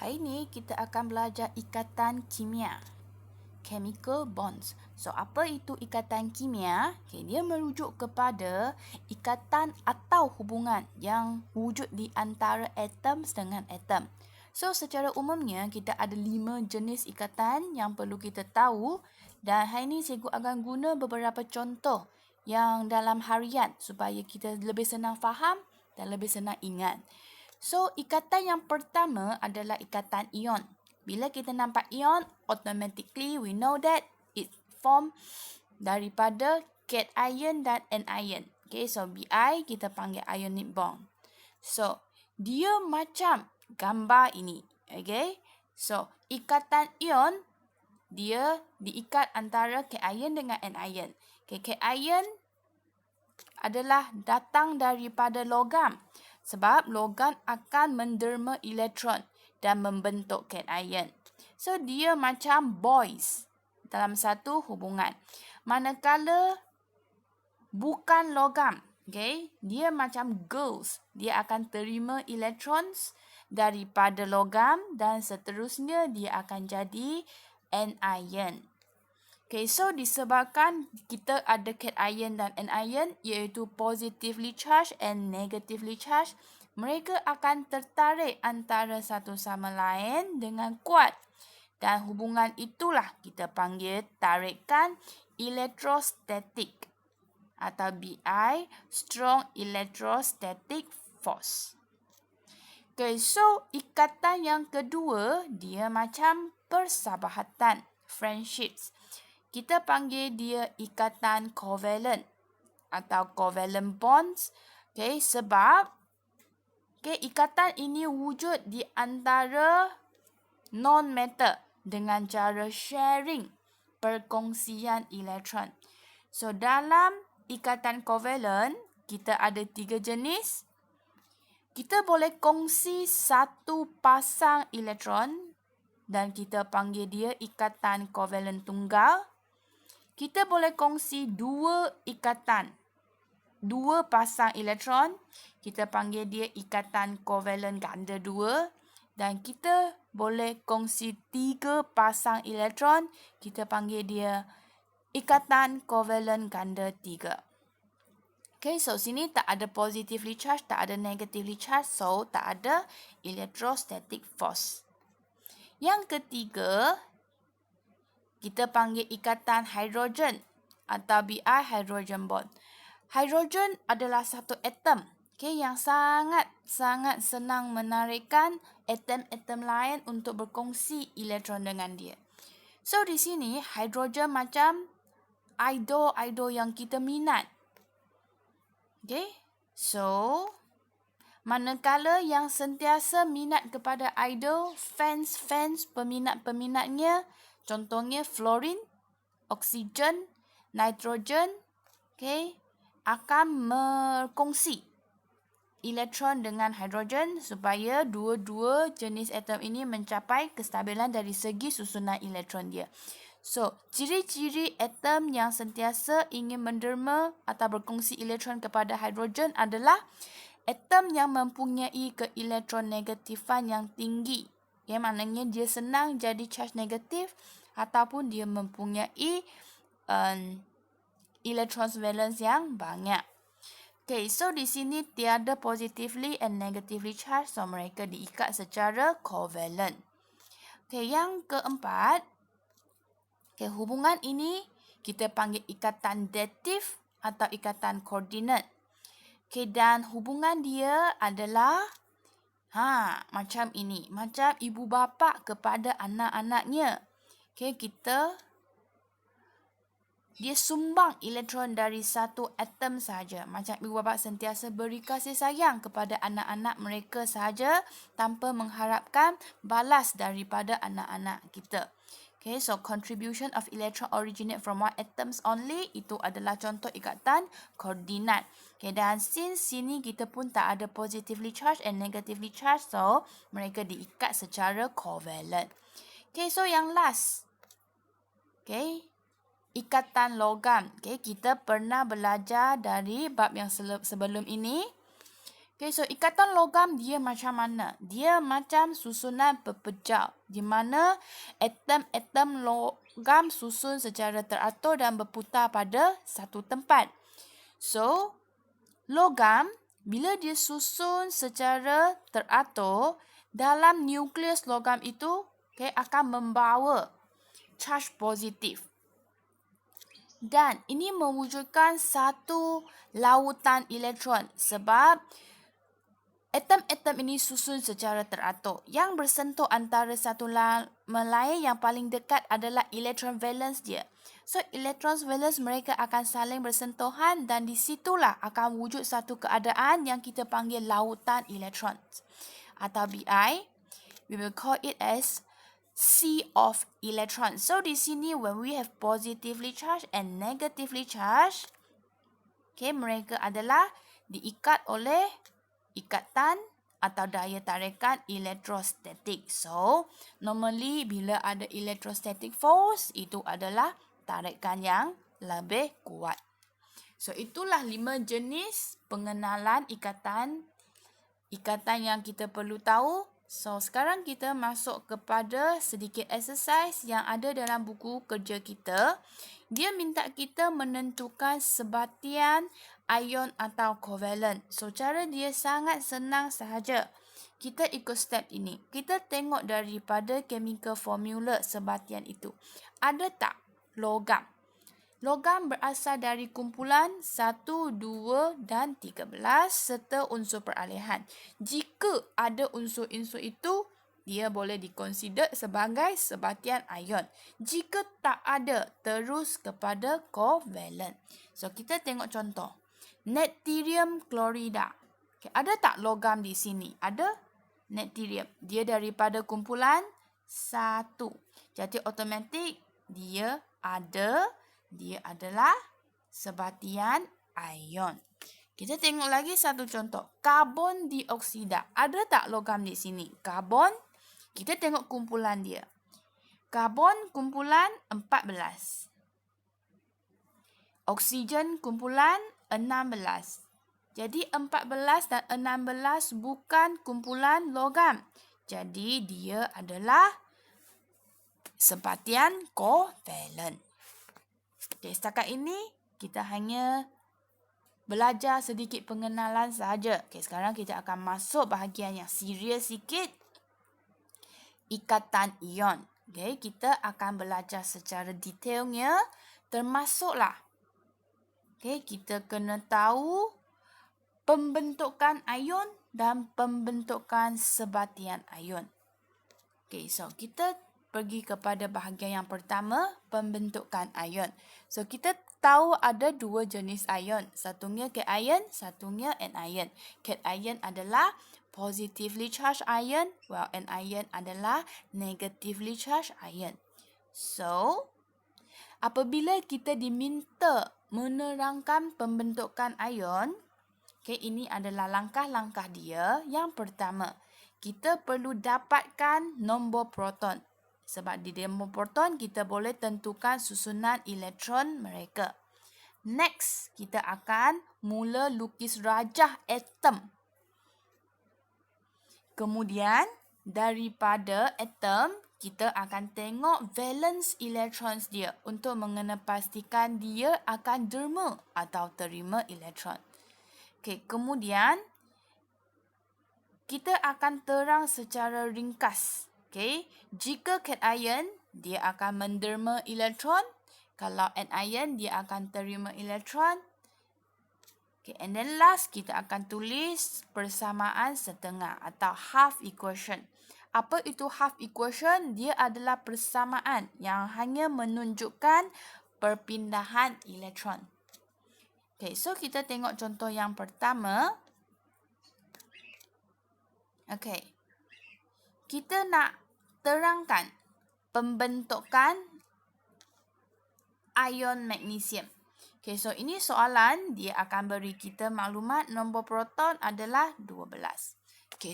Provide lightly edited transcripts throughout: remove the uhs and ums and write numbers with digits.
hari ini kita akan belajar ikatan kimia. Chemical bonds. So, apa itu ikatan kimia? Dia merujuk kepada ikatan atau hubungan yang wujud di antara atom dengan atom. So, secara umumnya, kita ada 5 jenis ikatan yang perlu kita tahu. Dan hari ini cikgu akan guna beberapa contoh yang dalam harian supaya kita lebih senang faham dan lebih senang ingat. So, ikatan yang pertama adalah ikatan ion. Bila kita nampak ion, automatically we know that it form daripada cation dan anion. Okay, so Bi kita panggil ionic bond. So, dia macam gambar ini. Okay, so ikatan ion, dia diikat antara cation dengan anion. Okay, cation adalah datang daripada logam. Sebab logam akan menderma elektron dan membentuk cation. So, dia macam boys dalam satu hubungan. Manakala bukan logam, okay, dia macam girls. Dia akan terima electrons daripada logam dan seterusnya dia akan jadi anion. Okay, so disebabkan kita ada cation dan anion iaitu positively charged and negatively charged, mereka akan tertarik antara satu sama lain dengan kuat. Dan hubungan itulah kita panggil tarikan elektrostatik atau Bi, strong electrostatic force. Okay, so ikatan yang kedua dia macam persahabatan, friendships. Kita panggil dia ikatan covalent atau covalent bonds. Okay, sebab ikatan ini wujud di antara non-metal dengan cara sharing, perkongsian elektron. So, dalam ikatan covalent, kita ada 3 jenis. Kita boleh kongsi satu pasang elektron dan kita panggil dia ikatan covalent tunggal. Kita boleh kongsi 2 ikatan, 2 pasang elektron. Kita panggil dia ikatan covalent ganda 2. Dan kita boleh kongsi 3 pasang elektron. Kita panggil dia ikatan covalent ganda 3. Okay, so sini tak ada positively charged, tak ada negatively charged. So, tak ada electrostatic force. Yang ketiga, kita panggil ikatan hidrogen atau Bi hydrogen bond. Hidrogen adalah satu atom yang sangat senang menarikkan atom-atom lain untuk berkongsi elektron dengan dia. So, di sini hidrogen macam idol yang kita minat. Okay, so manakala yang sentiasa minat kepada idol, fans peminat-peminatnya, contohnya fluorine, oksigen, nitrogen, akan berkongsi elektron dengan hidrogen supaya dua-dua jenis atom ini mencapai kestabilan dari segi susunan elektron dia. So, ciri-ciri atom yang sentiasa ingin menderma atau berkongsi elektron kepada hidrogen adalah atom yang mempunyai keelektronegatifan yang tinggi. Maknanya dia senang jadi charge negatif ataupun dia mempunyai electron valence yang banyak. Okay, so di sini tiada positively and negatively charged, so mereka diikat secara covalent. Okay, yang keempat, hubungan ini kita panggil ikatan dative atau ikatan koordinat. Dan hubungan dia adalah macam ini, macam ibu bapa kepada anak-anaknya. Dia sumbang elektron dari satu atom sahaja. Macam ibu bapa sentiasa beri kasih sayang kepada anak-anak mereka sahaja tanpa mengharapkan balas daripada anak-anak kita. Okay, so contribution of electron originate from one atoms only, itu adalah contoh ikatan koordinat. Okay, dan since sini kita pun tak ada positively charged and negatively charged, so mereka diikat secara covalent. Okay, so yang last. Okay, ikatan logam. Okay, kita pernah belajar dari bab yang sebelum ini. Okay, so ikatan logam dia macam mana? Dia macam susunan berpejal, di mana atom-atom logam susun secara teratur dan berputar pada satu tempat. So, logam bila dia susun secara teratur, dalam nukleus logam itu akan membawa charge positif. Dan ini mewujudkan satu lautan elektron sebab atom-atom ini susun secara teratur. Yang bersentuh antara satu sama lain yang paling dekat adalah elektron valence dia. So, elektron valence mereka akan saling bersentuhan dan di situlah akan wujud satu keadaan yang kita panggil lautan elektron. Atau BI, we will call it as sea of electrons. So, di sini when we have positively charged and negatively charged, mereka adalah diikat oleh ikatan atau daya tarikan elektrostatik. So, normally bila ada electrostatic force, itu adalah tarikan yang lebih kuat. So, itulah 5 jenis pengenalan ikatan yang kita perlu tahu. So, sekarang kita masuk kepada sedikit exercise yang ada dalam buku kerja kita. Dia minta kita menentukan sebatian ion atau covalent. So, cara dia sangat senang sahaja. Kita ikut step ini. Kita tengok daripada chemical formula sebatian itu. Ada tak logam? Logam berasal dari kumpulan 1, 2 dan 13 serta unsur peralihan. Jika ada unsur-unsur itu, dia boleh dikonsider sebagai sebatian ion. Jika tak ada, terus kepada covalent. So, kita tengok contoh. Natrium klorida. Ada tak logam di sini? Ada natrium. Dia daripada kumpulan 1. Jadi, automatik dia adalah sebatian ion. Kita tengok lagi satu contoh. Karbon dioksida. Ada tak logam di sini? Karbon, kita tengok kumpulan dia. Karbon kumpulan 14. Oksigen kumpulan 16. Jadi 14 dan 16 bukan kumpulan logam. Jadi dia adalah sebatian covalent. Okay, setakat ini kita hanya belajar sedikit pengenalan sahaja. Okay, sekarang kita akan masuk bahagian yang serius sikit. Ikatan ion. Okay, kita akan belajar secara detailnya. Termasuklah kita kena tahu pembentukan ion dan pembentukan sebatian ion. Okay, so kita pergi kepada bahagian yang pertama, pembentukan ion. So, kita tahu ada 2 jenis ion. Satunya cation, satunya anion. Cation adalah positively charged ion, while anion adalah negatively charged ion. So, apabila kita diminta menerangkan pembentukan ion, ini adalah langkah-langkah dia. Yang pertama, kita perlu dapatkan nombor proton. Sebab di nombor proton, kita boleh tentukan susunan elektron mereka. Next, kita akan mula lukis rajah atom. Kemudian, daripada atom, kita akan tengok valence electrons dia untuk mengenal pastikan dia akan derma atau terima elektron. Kemudian, kita akan terang secara ringkas. Jika cation, dia akan menderma elektron. Kalau anion, dia akan terima elektron. And then last, kita akan tulis persamaan setengah atau half equation. Apa itu half equation? Dia adalah persamaan yang hanya menunjukkan perpindahan elektron. So kita tengok contoh yang pertama. Kita nak terangkan pembentukan ion magnesium. So ini soalan, dia akan beri kita maklumat nombor proton adalah 12.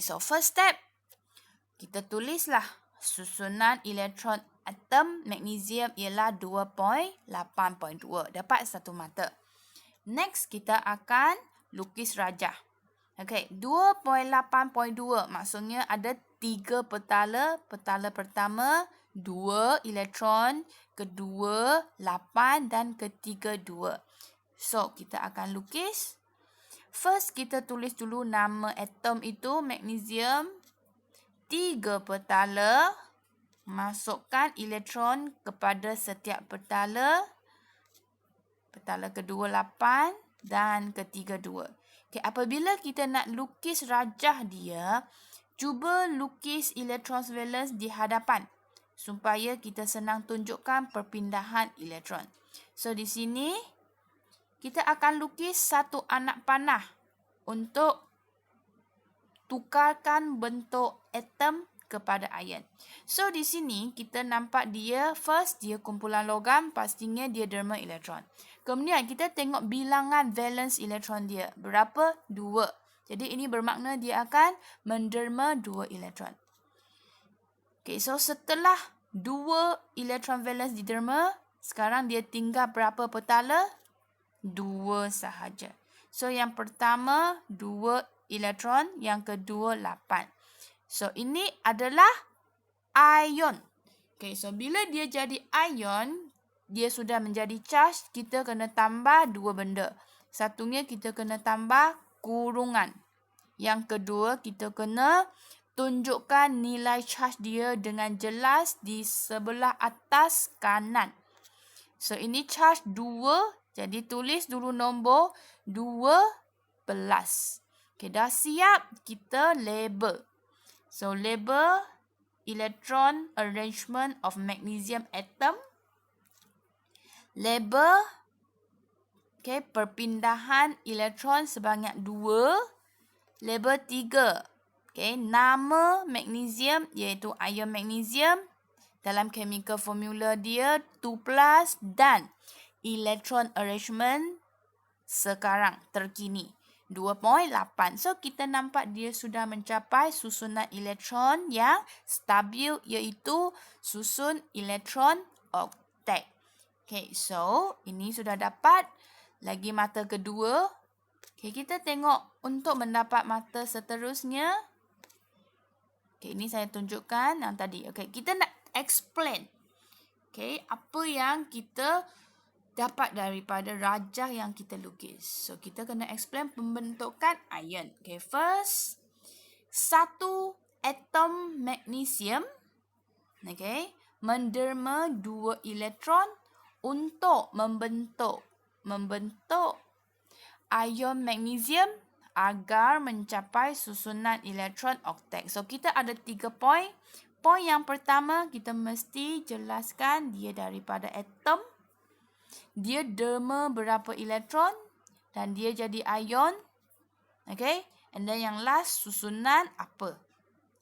So first step, kita tulislah susunan elektron atom magnesium ialah 2.8.2. Dapat satu mata. Next, kita akan lukis rajah. Okey, 2.8.2 maksudnya ada 3 petala. Petala pertama 2 elektron, kedua 8 dan ketiga 2. So, kita akan lukis. First, kita tulis dulu nama atom itu, magnesium. 3 petala. Masukkan elektron kepada setiap petala. Petala kedua 8 dan ketiga 2. Okay, apabila kita nak lukis rajah dia, cuba lukis elektron valence di hadapan supaya kita senang tunjukkan perpindahan elektron. So, di sini kita akan lukis satu anak panah untuk tukarkan bentuk atom kepada ion. So, di sini kita nampak dia, first dia kumpulan logam, pastinya dia derma elektron. Kemudian kita tengok bilangan valence elektron dia. Berapa? 2. Jadi ini bermakna dia akan menderma 2 elektron. Okay, so setelah 2 elektron valence diderma, sekarang dia tinggal berapa petala? 2 sahaja. So yang pertama 2 elektron, yang kedua 8. So, ini adalah ion. Okay, so bila dia jadi ion, dia sudah menjadi charge, kita kena tambah 2 benda. Satunya kita kena tambah kurungan. Yang kedua, kita kena tunjukkan nilai charge dia dengan jelas di sebelah atas kanan. So, ini charge 2, jadi tulis dulu nombor 12. Okay, dah siap, kita label. So, label electron arrangement of magnesium atom. Label perpindahan elektron sebanyak 2. Label 3. Nama magnesium iaitu ion magnesium. Dalam chemical formula dia 2+, dan electron arrangement sekarang terkini 2.8. So, kita nampak dia sudah mencapai susunan elektron yang stabil iaitu susun elektron oktet. Okay, so ini sudah dapat. Lagi mata kedua. Okay, kita tengok untuk mendapat mata seterusnya. Okay, ini saya tunjukkan yang tadi. Okay, kita nak explain. Okay, apa yang kita dapat daripada rajah yang kita lukis. So, kita kena explain pembentukan ion. Okay, first, satu atom magnesium, okay, menderma 2 elektron untuk membentuk ion magnesium agar mencapai susunan elektron oktet. So, kita ada 3 poin. Poin yang pertama, kita mesti jelaskan dia daripada atom. Dia derma berapa elektron dan dia jadi ion. Okay. And then yang last, susunan apa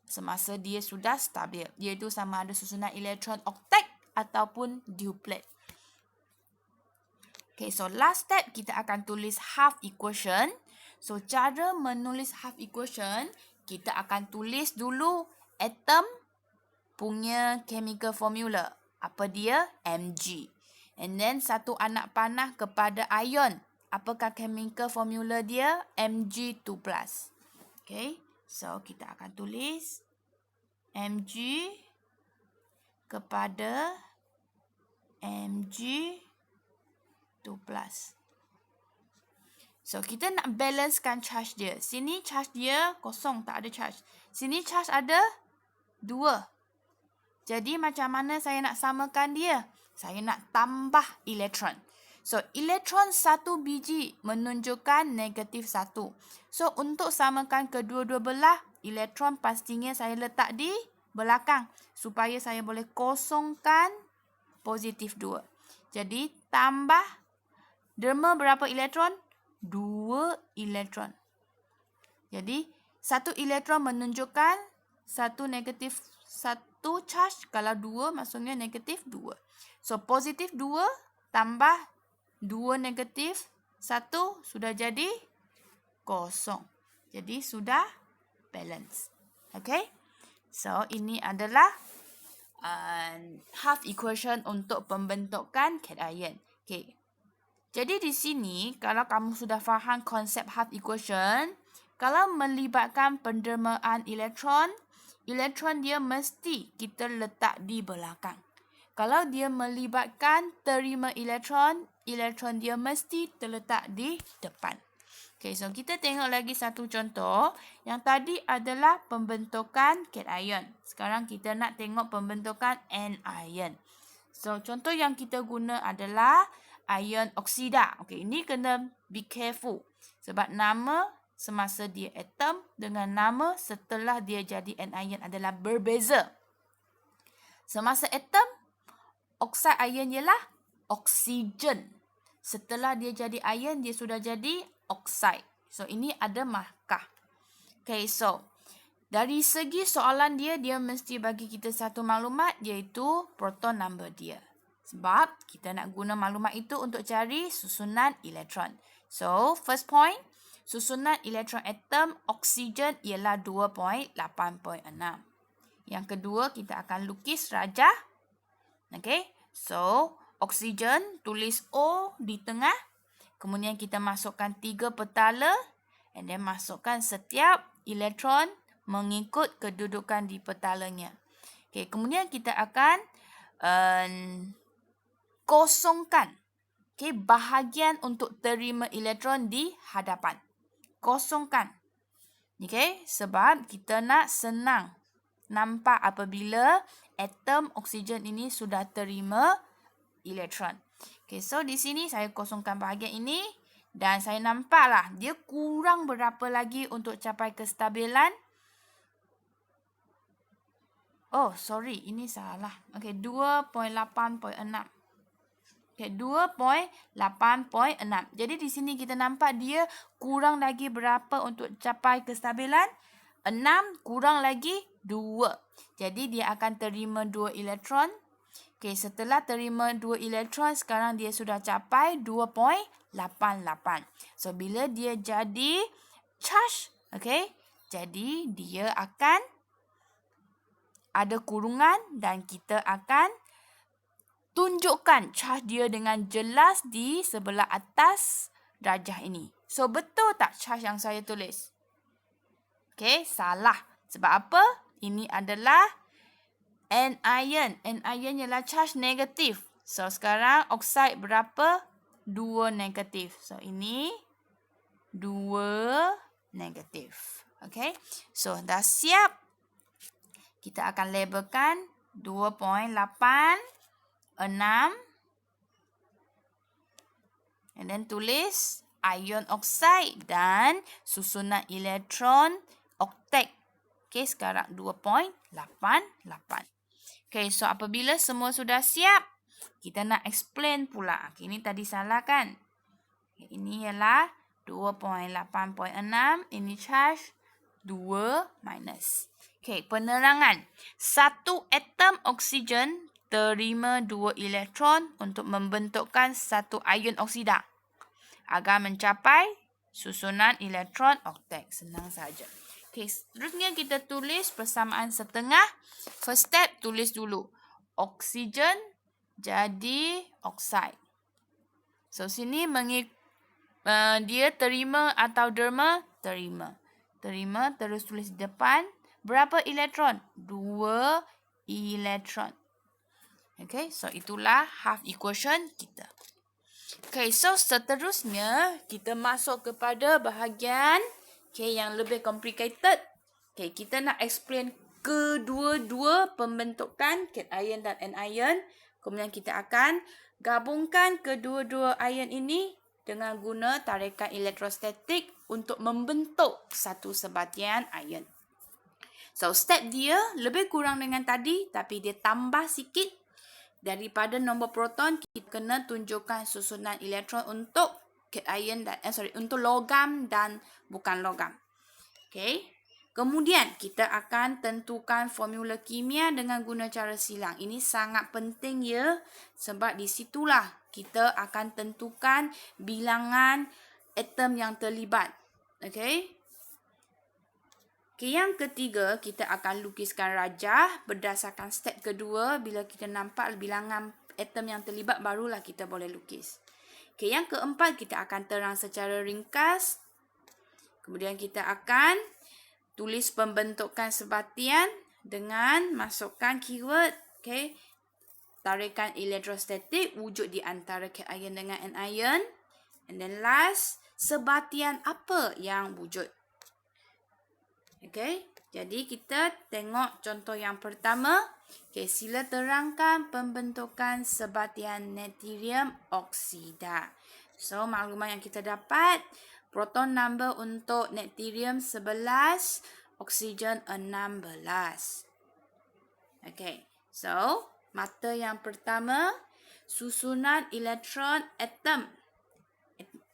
semasa dia sudah stabil. Iaitu sama ada susunan elektron oktet ataupun duplet. Okay, so last step kita akan tulis half equation. So, cara menulis half equation, kita akan tulis dulu atom punya chemical formula. Apa dia? Mg. And then satu anak panah kepada ion. Apakah chemical formula dia? Mg2+. Okay. So, kita akan tulis Mg kepada Mg2+. So, kita nak balancekan charge dia. Sini charge dia kosong, tak ada charge. Sini charge ada 2. Jadi, macam mana saya nak samakan dia? Saya nak tambah elektron. So, elektron 1 biji menunjukkan negatif 1. So, untuk samakan kedua-dua belah, elektron pastinya saya letak di belakang supaya saya boleh kosongkan positif 2. Jadi, tambah derma berapa elektron? 2 elektron. Jadi, 1 elektron menunjukkan 1 negatif 1 charge. Kalau 2 maksudnya negatif 2. So, positif 2 tambah 2 negatif 1 sudah jadi kosong. Jadi, sudah balance. Okay. So, ini adalah half equation untuk pembentukan cation. Okay. Jadi, di sini, kalau kamu sudah faham konsep half equation, Kalau melibatkan pendermaan elektron, elektron dia mesti kita letak di belakang. Kalau dia melibatkan terima elektron, elektron dia mesti terletak di depan. Okay, so kita tengok lagi satu contoh. Yang tadi adalah pembentukan cation. Sekarang kita nak tengok pembentukan anion. So, contoh yang kita guna adalah ion oksida. Okay, ini kena be careful. Sebab nama semasa dia atom dengan nama setelah dia jadi anion adalah berbeza. Semasa atom, oksida ion ialah oksigen. Setelah dia jadi ion, dia sudah jadi oksida. So, ini ada markah. Okay, so dari segi soalan dia mesti bagi kita satu maklumat iaitu proton number dia. Sebab kita nak guna maklumat itu untuk cari susunan elektron. So, first point, susunan elektron atom oksigen ialah 2.8.6. Yang kedua, kita akan lukis rajah. Okay, so oksigen tulis O di tengah. Kemudian kita masukkan 3 petala. And then masukkan setiap elektron mengikut kedudukan di petalanya. Okay, kemudian kita akan kosongkan bahagian untuk terima elektron di hadapan. Kosongkan. Okay, sebab kita nak senang nampak apabila atom oksigen ini sudah terima elektron. Okay, so di sini saya kosongkan bahagian ini. Dan saya nampaklah dia kurang berapa lagi untuk capai kestabilan. Oh, sorry. Ini salah. Okay, 2.8.6. Okay, 2.8.6. Jadi di sini kita nampak dia kurang lagi berapa untuk capai kestabilan? 6 kurang lagi 2. Jadi dia akan terima 2 elektron. Okay, setelah terima 2 elektron, sekarang dia sudah capai 2.88. So, bila dia jadi charge, okay, jadi dia akan ada kurungan dan kita akan tunjukkan charge dia dengan jelas di sebelah atas darjah ini. So, betul tak charge yang saya tulis? Okay, salah. Sebab apa? Ini adalah anion. Anion ialah charge negatif. So, sekarang oksida berapa? 2 negatif. So, ini 2 negatif. Okay. So, dah siap. Kita akan labelkan 2.86. And then tulis ion oksida dan susunan elektron oktet. Okay, sekarang 2.88. Okay, so apabila semua sudah siap, kita nak explain pula. Okay, ini tadi salah kan? Okay, ini ialah 2.8.6. Ini charge 2 minus. Okay, penerangan. Satu atom oksigen terima 2 elektron untuk membentukkan satu ion oksida agar mencapai susunan elektron oktet. Senang saja. Okay, seterusnya kita tulis persamaan setengah. First step, tulis dulu. Oksigen jadi oksida. So, sini dia terima atau derma? Terima. Terima, terus tulis di depan. Berapa elektron? 2 elektron. Okay, so itulah half equation kita. Okay, so seterusnya kita masuk kepada bahagian yang lebih complicated. Okay, kita nak explain kedua-dua pembentukan cation dan anion. Kemudian kita akan gabungkan kedua-dua ion ini dengan guna tarikan elektrostatik untuk membentuk satu sebatian ion. So, step dia lebih kurang dengan tadi, tapi dia tambah sikit. Daripada nombor proton, kita kena tunjukkan susunan elektron untuk cation dan untuk logam dan bukan logam. Okay. Kemudian kita akan tentukan formula kimia dengan guna cara silang. Ini sangat penting ya, sebab di situlah kita akan tentukan bilangan atom yang terlibat. Okay. Okay, yang ketiga, kita akan lukiskan rajah berdasarkan step kedua. Bila kita nampak bilangan atom yang terlibat, barulah kita boleh lukis. Okay, yang keempat, kita akan terang secara ringkas Kemudian kita akan tulis pembentukan sebatian dengan masukkan keyword. Okay. Tarikan elektrostatik wujud di antara cation dengan anion. And then last, sebatian apa yang wujud. Okay. Jadi kita tengok contoh yang pertama. Okay, sila terangkan pembentukan sebatian natrium oksida. So, maklumat yang kita dapat, proton number untuk natrium 11, oksigen 16. Okay, so mata yang pertama, susunan elektron atom.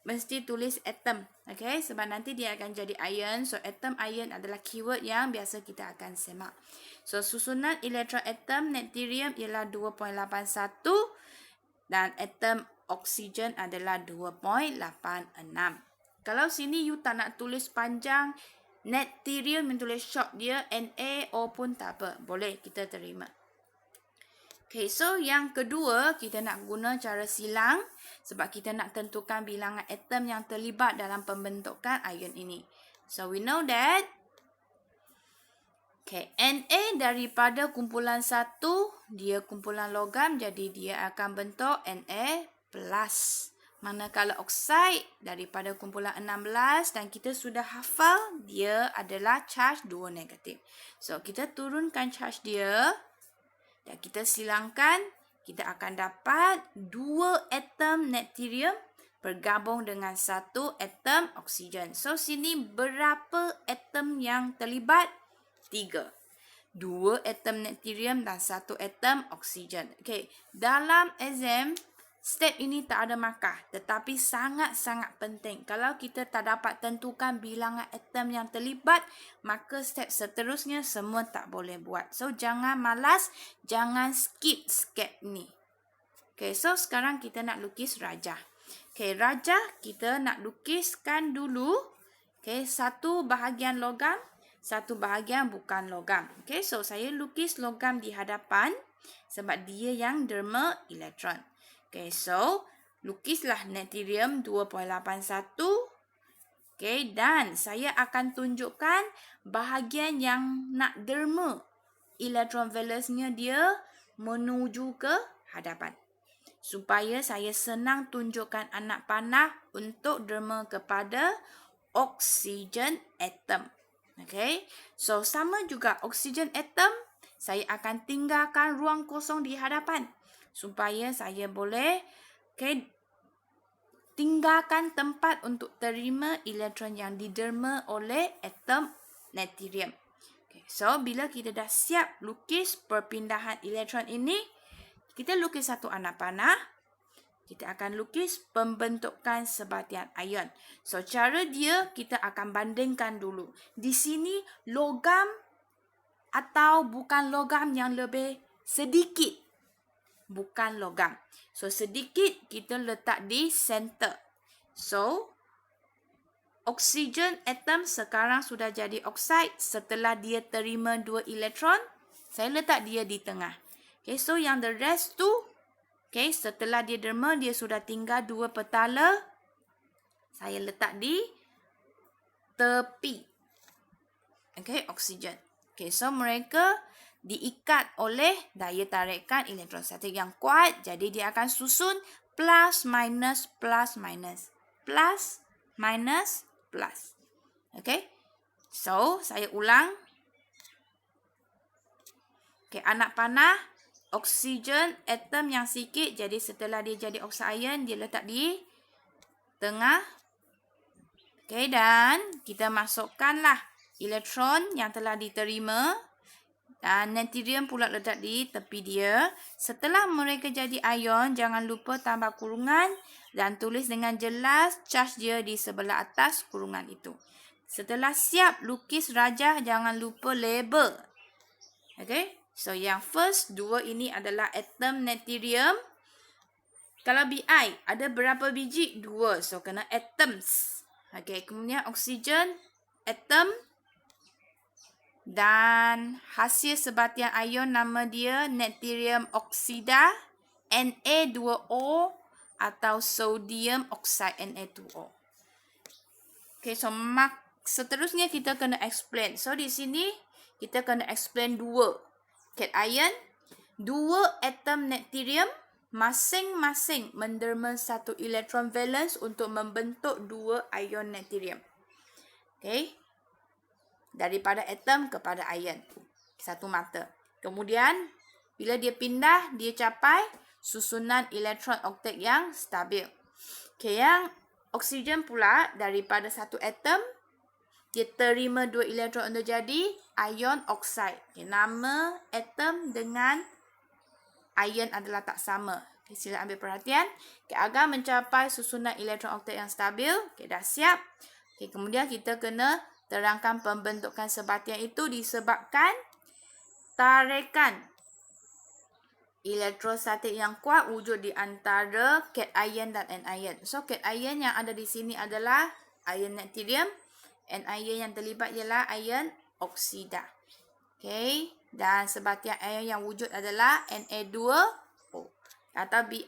Mesti tulis atom. Okay, sebab nanti dia akan jadi ion. So, atom ion adalah keyword yang biasa kita akan semak. So, susunan elektron atom natrium ialah 2.81 dan atom oksigen adalah 2.86. Kalau sini you tak nak tulis panjang natrium, you tulis short dia NaO pun tak apa. Boleh, kita terima. Okay, so yang kedua, kita nak guna cara silang sebab kita nak tentukan bilangan atom yang terlibat dalam pembentukan ion ini. So, we know that okay, Na daripada kumpulan 1, dia kumpulan logam, jadi dia akan bentuk Na+. Manakala oksida daripada kumpulan 16 dan kita sudah hafal, dia adalah charge 2 negatif. So, kita turunkan charge dia. Dan kita silangkan, kita akan dapat 2 atom natrium bergabung dengan 1 atom oksigen. So, sini berapa atom yang terlibat? 3. 2 atom natrium dan 1 atom oksigen. Okay, dalam exam, step ini tak ada markah, tetapi sangat-sangat penting. Kalau kita tak dapat tentukan bilangan atom yang terlibat, maka step seterusnya semua tak boleh buat. So, jangan malas, jangan skip step ni. Okay, so sekarang kita nak lukis rajah. Okay, rajah kita nak lukiskan dulu. Okay, satu bahagian logam, satu bahagian bukan logam. Okay, so saya lukis logam di hadapan sebab dia yang derma elektron. Okay, so lukislah natrium 2.81. Okay, dan saya akan tunjukkan bahagian yang nak derma elektron valensinya dia menuju ke hadapan. Supaya saya senang tunjukkan anak panah untuk derma kepada oksigen atom. Okay, so sama juga oksigen atom, saya akan tinggalkan ruang kosong di hadapan. Supaya saya boleh tinggalkan tempat untuk terima elektron yang diderma oleh atom natrium. Okay, so, bila kita dah siap lukis perpindahan elektron ini, kita lukis satu anak panah. Kita akan lukis pembentukan sebatian ion. So, cara dia kita akan bandingkan dulu. Di sini logam atau bukan logam yang lebih sedikit. Bukan logam. So, sedikit kita letak di center. So, oksigen atom sekarang sudah jadi oksida. Setelah dia terima 2 elektron, saya letak dia di tengah. Okay, so yang the rest tu, okay, setelah dia derma, dia sudah tinggal 2 petala. Saya letak di tepi. Okay, oksigen. Okay, so mereka diikat oleh daya tarikan elektrostatik yang kuat. Jadi dia akan susun plus minus plus minus. Plus minus plus. Okay. So, saya ulang. Okay, anak panah. Oksigen atom yang sikit. Jadi setelah dia jadi oksigen, dia letak di tengah. Okay, dan kita masukkanlah elektron yang telah diterima. Dan natrium pula letak di tepi dia. Setelah mereka jadi ion, jangan lupa tambah kurungan dan tulis dengan jelas charge dia di sebelah atas kurungan itu. Setelah siap lukis rajah, jangan lupa label. Okay, so yang first 2 ini adalah atom natrium. Kalau Bi ada berapa biji? 2, so kena atoms. Okay, kemudian oksigen atom. Dan hasil sebatian ion nama dia natrium oksida Na2O atau sodium oxide Na2O. Okay, so seterusnya kita kena explain. So, di sini kita kena explain dua cation, dua atom natrium masing-masing menderma satu elektron valence untuk membentuk dua ion natrium. Okay. Daripada atom kepada ion. Satu mata. Kemudian, bila dia pindah, dia capai susunan elektron oktet yang stabil. Okay, yang oksigen pula daripada satu atom, dia terima dua elektron untuk jadi ion oksida. Okay, nama atom dengan ion adalah tak sama. Okay, sila ambil perhatian. Okay, agar mencapai susunan elektron oktet yang stabil, okay, dah siap. Okay, kemudian kita kena terangkan pembentukan sebatian itu disebabkan tarikan elektrostatik yang kuat wujud di antara cation dan anion. So, cation yang ada di sini adalah ion natrium, anion yang terlibat ialah ion oksida. Okay. Dan sebatian ion yang wujud adalah Na2O atau Bi.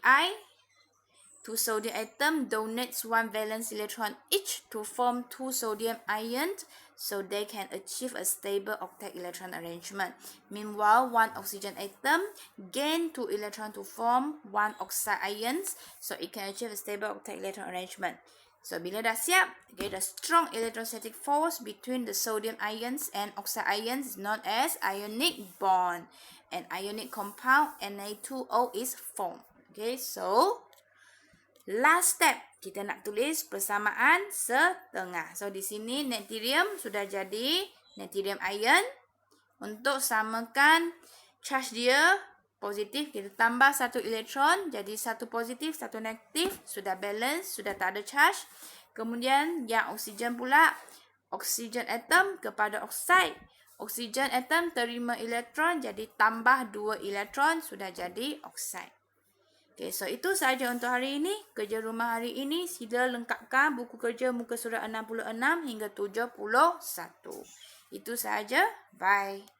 Two sodium atom donates one valence electron each to form two sodium ions so they can achieve a stable octet electron arrangement. Meanwhile, one oxygen atom gain two electrons to form one oxide ions so it can achieve a stable octet electron arrangement. So, bila dah siap, okay, the strong electrostatic force between the sodium ions and oxide ions is known as ionic bond. An ionic compound Na2O is formed. Okay, so last step, kita nak tulis persamaan setengah. So, di sini natrium sudah jadi natrium ion. Untuk samakan charge dia positif, kita tambah satu elektron. Jadi, satu positif, satu negatif. Sudah balance, sudah tak ada charge. Kemudian, yang oksigen pula, oksigen atom kepada oksida. Oksigen atom terima elektron, jadi tambah 2 elektron, sudah jadi oksida. Okay, so itu sahaja untuk hari ini. Kerja rumah hari ini, sila lengkapkan buku kerja muka surat 66 hingga 71. Itu sahaja. Bye.